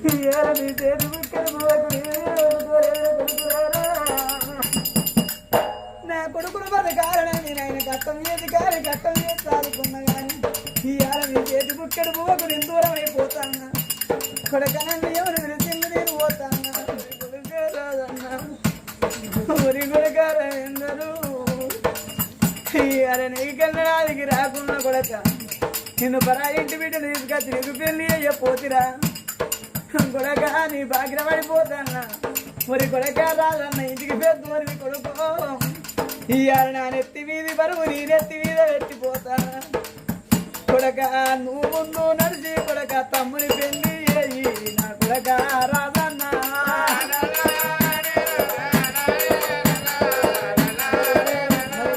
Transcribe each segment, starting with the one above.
నీ చేతి బుక్కడు నా కొడుకును బతకాలని నేను కట్టం చేసి కాని కట్టం చేసి సాదుకున్నా కానీ ఇవాళ నీ చేతి బుక్కడు పువ్వకు నేను దూరం అయిపోతాను కొడకనని ఎవరు పిలిచింది నేను పోతాను ఊరి కొడకార ఎందరూ ఇవాళ నీ కన్నడానికి రాకున్నా కొడక నిన్ను పరా ఇంటి బిడ్డలు తీసుకొచ్చి నీకు పెళ్లి అయ్యపోతిరా కొడక నీ భాగ్య పడిపోతాన్నా మరి కొడక రాదన్న ఇంటికి పెద్ద మరి కొడుకో ఇవాళ నా నెత్తి మీది బరువు నీ నెత్తి మీద పెట్టిపోతానా కొడక నువ్వు ముందు నడిచి కొడక తమ్ముని పెళ్లి అయ్యి నా కొడక రాదన్న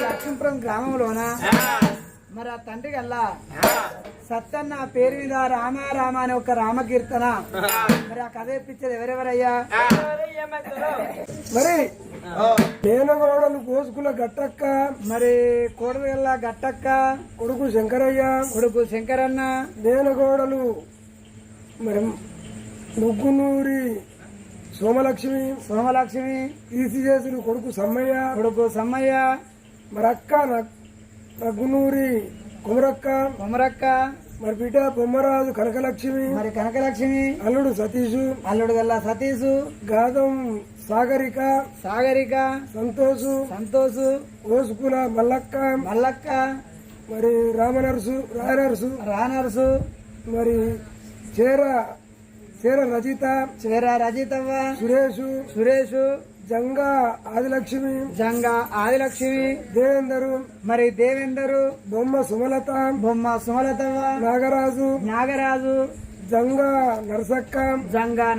లక్ష్మీపురం గ్రామంలోనా మరి ఆ తండ్రి కల్లా సత్తన్న పేరు మీద రామ రామ అనే ఒక రామకీర్తన మరి ఆ కథ ఇప్పించేది ఎవరెవరయ్యా మరి తేనగోడలు కోసుకుల గట్టక్క మరి కోడల గట్టక్క కొడుకు శంకరయ్య కొడుకు శంకరన్న తేనగోడలు మరి ముగ్గునూరి సోమలక్ష్మి తీసి చేసుడు కొడుకు సమ్మయ్య మరి అక్క నగ్గునూరి కొమరక్క మరి బిడ్డ బొమ్మరాజు కనకలక్ష్మి అల్లుడు గల్లా సతీషు గాదం సాగరిక సంతోషు ఓసుకుల మల్లక్క మరి రానర్సు మరి చేర రజితవ్వ సురేషు జంగా ఆదిలక్ష్మి దేవేందరు బొమ్మ సుమలతవ్వ నాగరాజు జంగా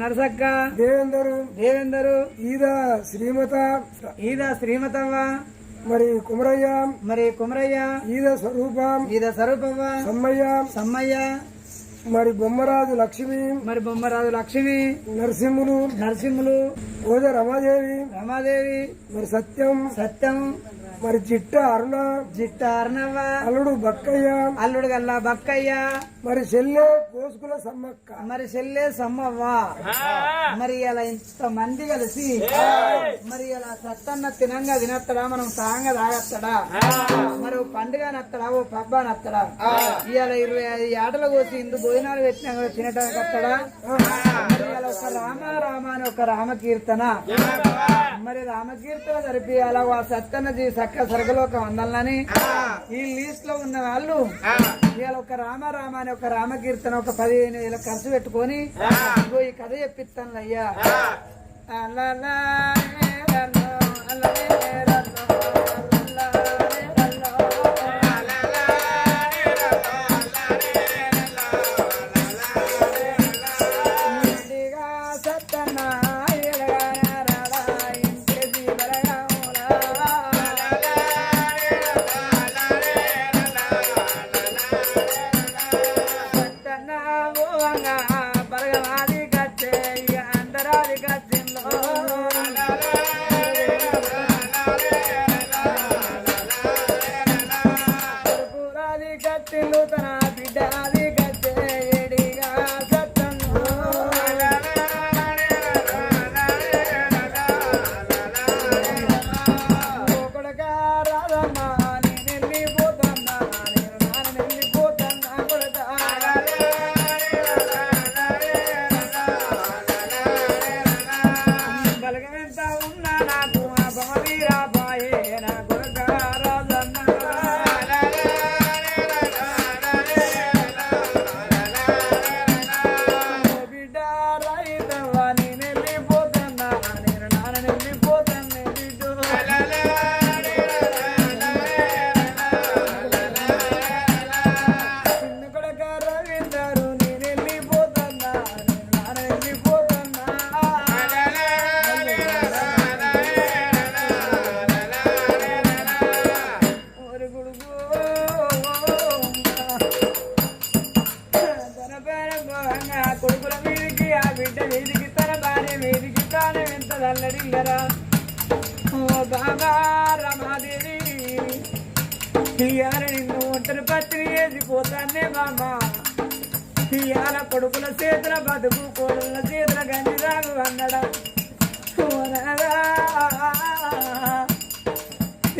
నరసక్క దేవేందరు ఈదా శ్రీమతవ్వ మరి కుమరయ్య ఈద స్వరూపవ్వ సమ్మయ్య మరి బొమ్మరాజు లక్ష్మి నరసింహులు ఓజ రమాదేవి మరి సత్యం మరి జిట్ట అరుణవ్వ అల్లుడు గల్లా బక్కయ్య మరి చెల్లె కోసుకుల సమ్మవ్వ మరి అలా ఇంత మంది కలిసి మరి అలా సత్తన్న తినంగా తినత్తడా మనం సాంగా తాగత్తడా మరి పండుగ నత్తడా ఓ పబ్బ నత్తడా ఇవాళ 25 ఆటలు కోసి ఇందు భోజనాలు పెట్టినా కూడా తినటానికి వస్తాడా మరి అలా ఒక రామ అని ఒక రామకీర్తన మరి రామకీర్తన జరిపి అలా ఆ సత్తన్న చక్క సరగలోక వందాలని ఈ లీస్ట్ లో ఉన్న వాళ్ళు ఇవాళ ఒక రామ అని ఒక రామకీర్తన ఒక 15,000 ఖర్చు పెట్టుకొని ఈ కథ చెప్పిస్తాను అయ్యా బాబా రమాదేవి నిన్ను ఒంటరి పత్రి వేసిపోతానే బామ్మ ఇవాళ కొడుకుల చేతుల బతుకు కోడుల చేతుల గంజి రాగు అన్నడా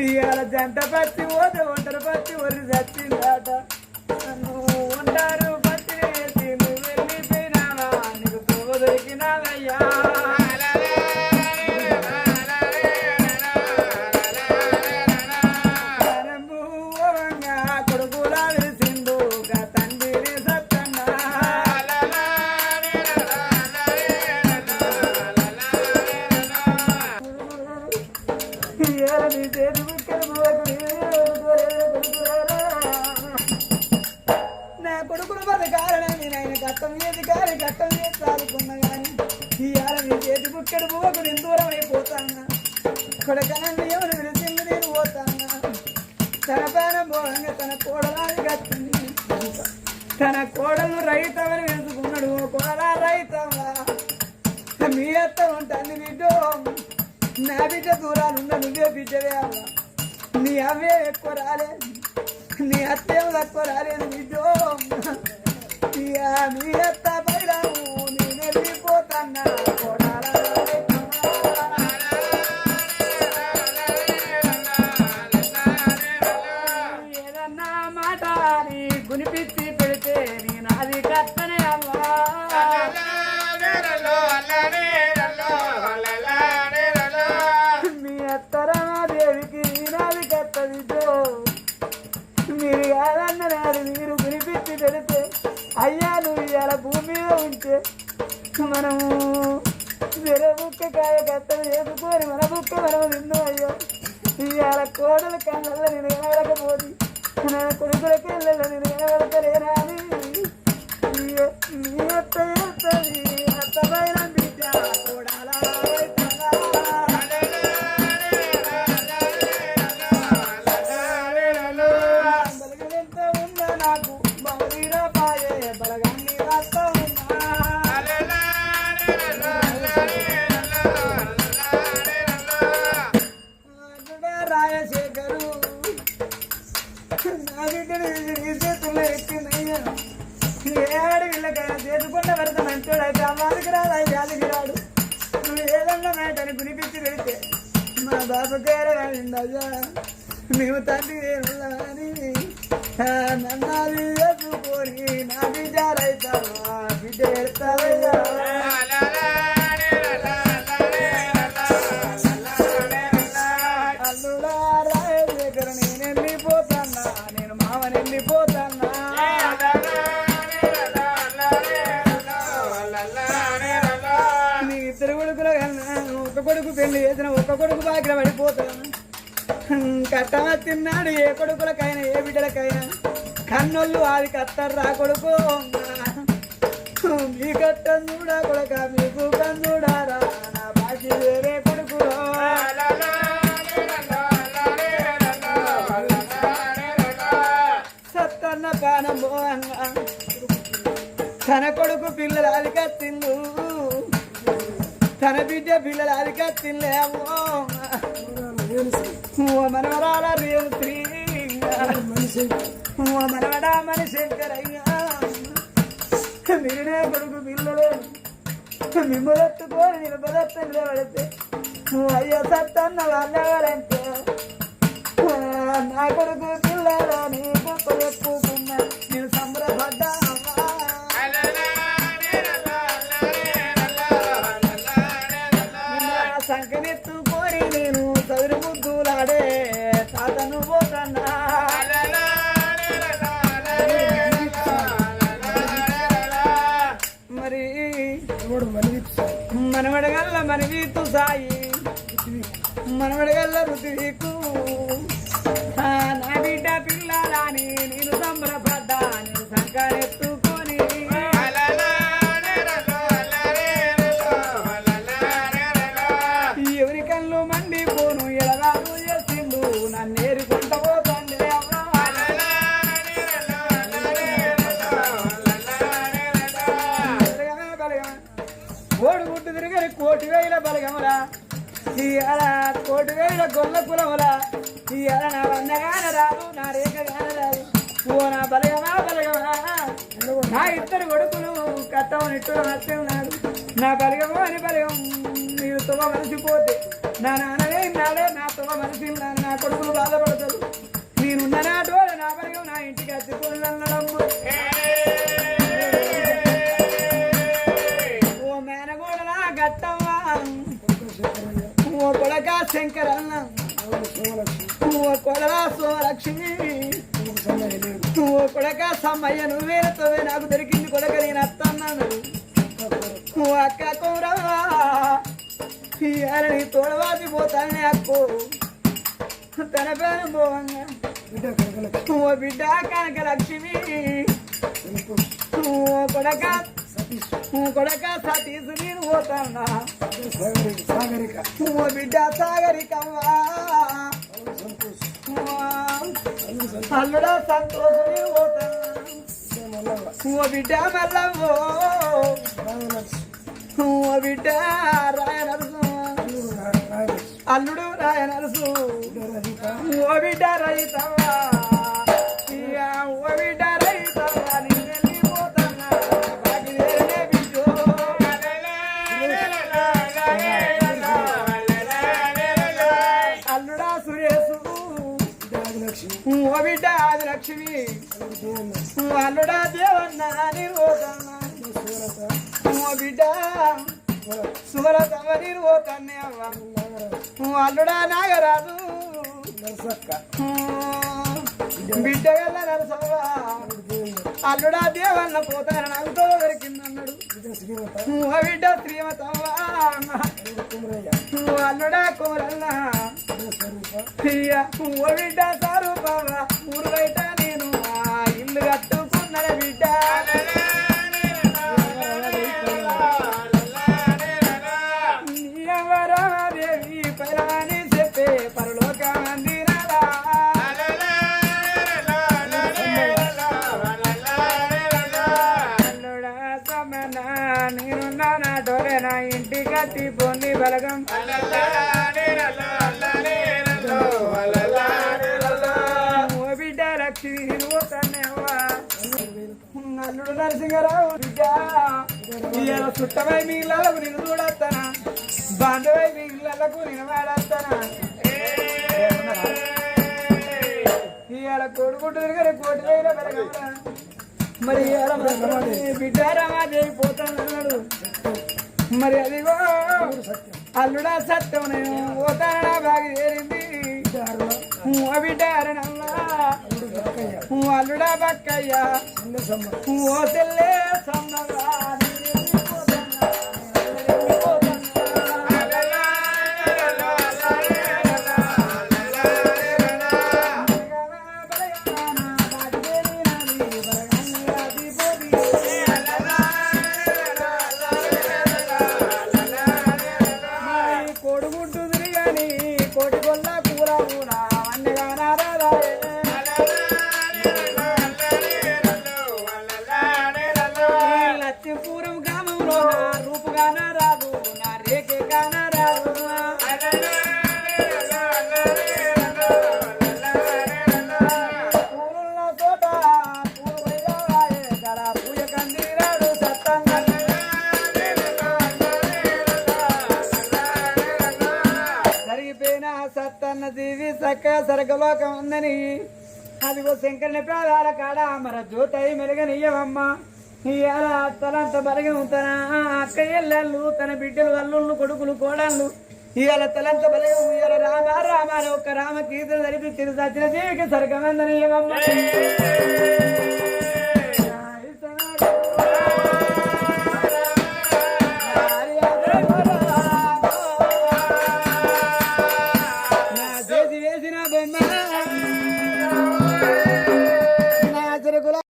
ఇవాళ జంట పచ్చి పోతే ఒంటరి పచ్చి ఒరి చచ్చిందాట నువ్వు ఉంటారు పచ్చి వేసి నువ్వు వెళ్ళిపోయినావా నీకు తోవ దొరికినావయ్యా కొడుకులా విరిసిండు తండ్రి సత్తన్నా నీ చేతి నా కొడుకును బతకాలని నేను కట్టం ఏది కాని కట్టం చేసి సాదుకున్నా కానీ ఇవాళ నీ చేతి బుక్కడు బువ్వకు నేను దూరం అయిపోతాన్నా కొడకనండి ఎవరు విరిసింది నేను పోతాన్నా తన పేరం పోగా తన కోడలాని కట్టింది తన కోడలు రైతమని వెతుకున్నాడు కోడలా రైతమా మీ అత్త ఉంటుంది బిడ్డో నా బిడ్డ దూరాలున్న నువ్వే బిడ్డవే అవ్వ నీ అవే ఎక్కువ రాలేదు నీ అత్తేం తక్కువ రాలేదు బిడ్డో మీ అత్త పైరాము నేను వెళ్ళిపోతాన్నా కోడాలా ఏదన్నా మాట నీ గునిపిచ్చి పెడితే నీ నాది కత్తనే అవ్వా మీ అత్తరాదేవికి నాది కత్తదితో మీరు కాదన్న నాది మీరు గునిపిచ్చి పెడితే అయ్యా నువ్వు ఇవాళ భూమి మీద ఉంటే మనము వేరే బుక్క కాయ కత్తలు చేసుకొని మన బుక్క మనము తిన్నాం అయ్యో ఇవాళ కోడల కళ్ళల్లో నేను కనబడకపోతే నా కొడుకుల కళ్ళల్లో నేను కనబడతలేనా అని నీ అత్త చేస్తుంది అత్తమైన బిడ్డ కోడాలా బలగమెంత ఉందా నాకు బలగీరా పాయే బలగాన్ని రాస్తా ఉన్నా రాయశేఖరు నా దగ్గర చేతుల్లో ఎక్కిందయ్యా ఏడు వీళ్ళకైనా చేసుకున్న వరద మంచోడైతే అమ్మాదికి రాదు అయితే అదికి రాడు నువ్వు ఏదన్నా మేటని గునిపించి పెడితే మా బాబుకేరే అయ్యా మేము తండ్రి అని నన్నాది చేసుకొని నా బిడ్డ రైతావా బిడ్డ ఎడతావయ్యా అల్లుడా రాజశేఖర నేను వెళ్ళిపోతాన్నా నేను మామని వెళ్ళిపోతాన్నా నీ ఇద్దరు కొడుకులు ఒక కొడుకు పెళ్లి చేసిన ఒక కొడుకు బాగా పడిపోతాను కట్టమా తిన్నాడు ఏ కొడుకులకైనా ఏ బిడ్డలకైనా కన్నోళ్ళు అది కత్తరు రా కొడుకు మీ కట్టం చూడా కొడుక మీకు కన్నుడారా నా బాకీ వేరే కొడుకు సత్తన్న పానం పోవంగా తన కొడుకు పిల్లలు అది కత్తిండు తన బిడ్డ పిల్లలు అది కత్తిండేమో మనవరాల రేవు శ్రీ మనవడా మన శంకరయ్యా మీరే కొడుకు పిల్లలు మిమ్మలెత్తుకొని నిలబడతంలో పడితే అయ్యో సత్తన్న వాళ్ళెవరంటే నా కొడుకు పిల్లలు నీ కుక్కలు ఎక్కుకున్నా నేను సంబరపడ్డా సంకనెత్తుకొని నేను చదురు ముద్దులాడే తాతను పోతన్నా మరి మనవడగల్ల మనవీతు సాయి మనవడగల్ల రుతివీకు నా బిడ్డ పిల్లలని నేను సంబరపడ్డా నేను సంకనెత్తుకొని ఎవరి కళ్ళు మండిపోను ఎడరాదు చేసిండు నన్ను ఏరుకుంటా పోతాండే ఓడుగుట్టు తిరిగి కోటి వేల బలగములా ఇవాళ కోటి వేల గొల్ల కులములా ఇవాళ నా వన్నగాన రాదు నా రేఖగాన రాదు ఓ నా బలగమా బలగమా నా ఇద్దరు కొడుకులు కట్టమని ఇట్టు నచ్చే ఉన్నాడు నా బలిగము అని బలిగం మీరు తువ మనిషిపోతే నా నాన్ననే నాడే నా తువ మనిషి నా కొడుకులు బాధపడతారు నేనున్న నాటో నా బలిగం నా ఇంటికి అత్తిపోయినడమ్మ ఓ మేనగోడలా గట్టమ్మా ఓ కొడక శంకరన్న ఓ కొడలా సోలక్ష్మి ఓ కొడక సమ్మయ్య నువ్వేనతోవే నాకు దొరికింది కొడక నేను అత్తన్నాను ఓ అక్క కౌరవా నీ తోడవాసి పోతానే అక్కో తన పేరు పోవంగా ఓ బిడ్డ కనక లక్ష్మి ఓ కొడక సతీసు నేను పోతానా ఓ బిడ్డ సాగరికమ్మా అల్లుడా సంతోషం నేను పోతానా ఓ బిడ్డ మల్లవ్వో ఓ బిడ్డ రాయ నరసు అల్లుడు రాయ నరసు ఓ బిడ్డ రైతవ్వా ఓ బిడ్డ రైతవ్వా నేను వెళ్ళిపోతానా బాగిలేనే బిడ్డో అల్లుడా సురేసు ఓ బిడ్డ ఆదిలక్ష్మి అల్లుడా దేవన్నా నేను పోతానా ఓ బిడ్డ సుమలతమ్మ నేను పోతానే అవ్వ అల్లుడా నాగరాజు బిడ్డ గల్ల నరసవ్వ అల్లుడా దేవన్న పోతాన నాకు తో దొరికిందన్నాడు ఓ బిడ్డ శ్రీమతవ్వ అల్లుడా కోరల్ల ఓ బిడ్డ స్వరూపవ్వ ఊరు బయట నేను ఇల్లు కట్టుకున్న బిడ్డ దేవి పైరాని చెప్పే పరలోక మందిరాలా అల్లుడా సమనా నేనున్నా నా డోరే నా ఇంటికి అత్తి పొంది బలగం ఓ బిడ్డ లక్ష్మి నువ్వు తన్నేవా అల్లుడు నరసింహరావు బిడ్డ ఇవాళ చుట్టమై మీ ఇళ్ళకు నేను చూడొస్తానా బాంధవై మీ ఇళ్ళకు నేను వాడొస్తానా ఇవాళ కొడుకుంటుంది కానీ కోటి వేల పెరగరా మరి ఇవాళ బిడ్డ రమాదేవి పోతానన్నాడు మరి అదిగో అల్లుడా సత్యం నేను పోతానా బాగా చేరింది బిడ్డ అరణమ్మా అల్లుడా బక్కయ్యా ఓ తెల్లే సమ్మగా కొడుకుంటుంది కానీ కోటి కొల్ల కూర కూడా అన్నగా లక్ష్మీపురం గ్రామంలో రూపుగాన రాదు నా రేఖే గాన రాదు పూలున్న తోట పూలు గడ పూజ కందిరాడు సత్తంగా జరిగిపోయిన సత్తన్న జీవి చక్క సరగలోకం ఉందని అదిగో శంకరుని ప్రాధాల కాడ మర జ్యోతయి మెరుగనియ్యవమ్మ ఇవాళ తలంత బలగి ఉంటానా అక్క ఎల్లళ్ళు తన బిడ్డలు అల్లుళ్ళు కొడుకులు కోడళ్ళు ఇవాళ తలంత బలగి ఇవాళ రామ రామ ఒక్క రామ కీర్తన జరిపి సచిన జీవికి సరగమందనియ్యవమ్మ